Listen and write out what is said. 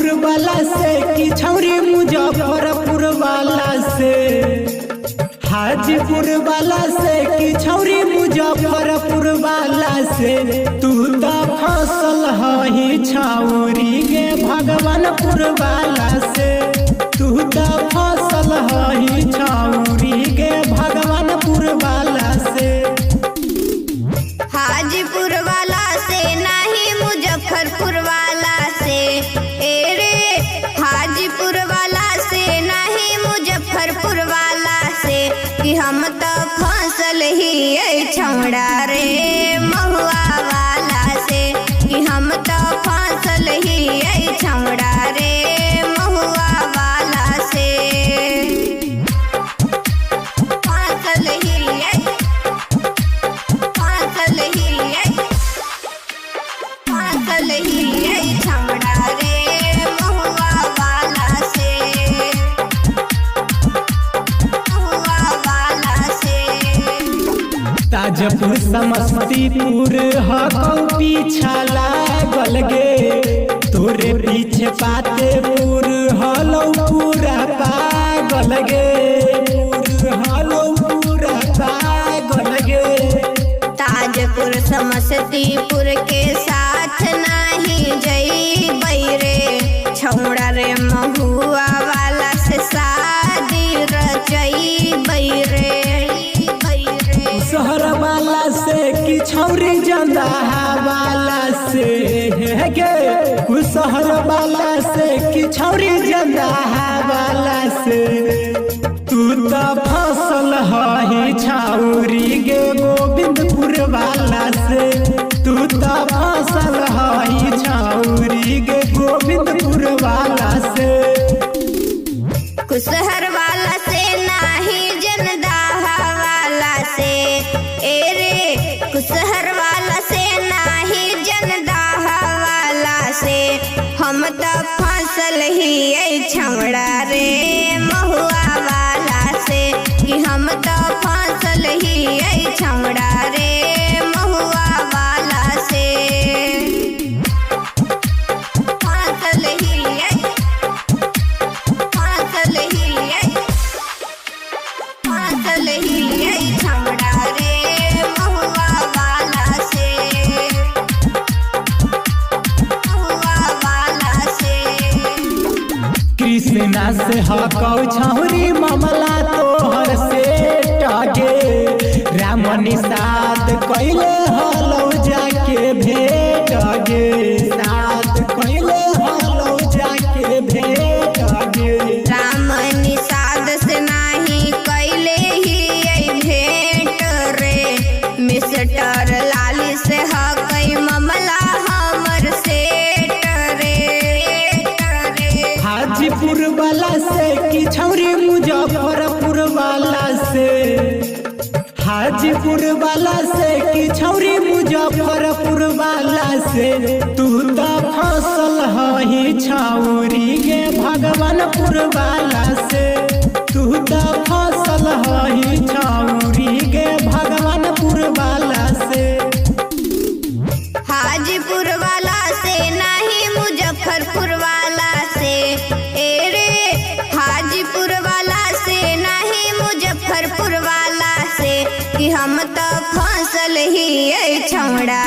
हाजीपुर वाला से कि छौरी मुजफ्फरपुर वाला से, हाजीपुर वाला से कि छौरी मुजफ्फरपुर वाला से, तू तो फसल हही छौरी गे भगवानपुर वाला से, तू तो फसल हही छौरी गे भगवानपुर वाला से। हाजीपुर वाला से नहीं मुजफ्फरपुर वाला से, ए रे हाजीपुर वाला से नहीं मुजफ्फरपुर वाला से, कि हम तो फसल ही छौड़ा रे महुआ वाला से, कि हम तो फसल ही छौड़ा रे महुआ वाला से। फसल ही छौड़ा रे महुआ वाला से, महुआ वाला से। ताजपुर समस्तीपुर हकौ पीछा लागल गे, तोरे पीछे पातेपुर हलौ पूरा पागल गे, हलौ पूरा पागल गे। ताजपुर समस्तीपुर के साथ नहीं जइबै रे, छौड़ा रे महुआ वाला से शादी रचइबै रे। शहर वाला से कि छौरी जंदाहा वाला से गे, शहर वाला से कि छौरी जंदाहा वाला से, तू तो फसल हही छौरी गे गोविंदपुर वाला से, तू तो फसल हही छौरी गे गोविंदपुर वाला से। कुशहर वाला से नहीं जनदाहा वाला से, ए रे कुशहर वाला से नहीं जनदाहा वाला से, हम तो फसल ही छौड़ा रे महुआ वाला से, कि हम तो फसल ही छौड़ा रे महुआ वाला से। फसल ही छौड़ा रे महुआ वाला से, महुआ वाला से। कृष्णा से हकौ छौरी मामला तोहर से टागे, राम निषाद कैले हलौ जाके भेट गे, साथ कैले हलौ जाके भेट गे। राम निषाद से नहीं कैले ही भेंट रे, मिस्टर लाली से हकई मामला हमर सेट रे। हाजीपुर वाला से कि छौरी मुजफ्फरपुर वाला से, हाजीपुर वाला से कि छौरी मुजफ्फरपुर वाला से, तू तो फसल हही छौरी गे भगवानपुर वाला से, तू तो फसल हही छौरी गे भगवानपुर वाला से। हाजीपुर वाला से नहीं मुजफ्फरपुर वाला से, ए रे हाजीपुर वाला से नहीं मुजफ्फरपुर वाला से, कि हम तो फसल ही छौड़ा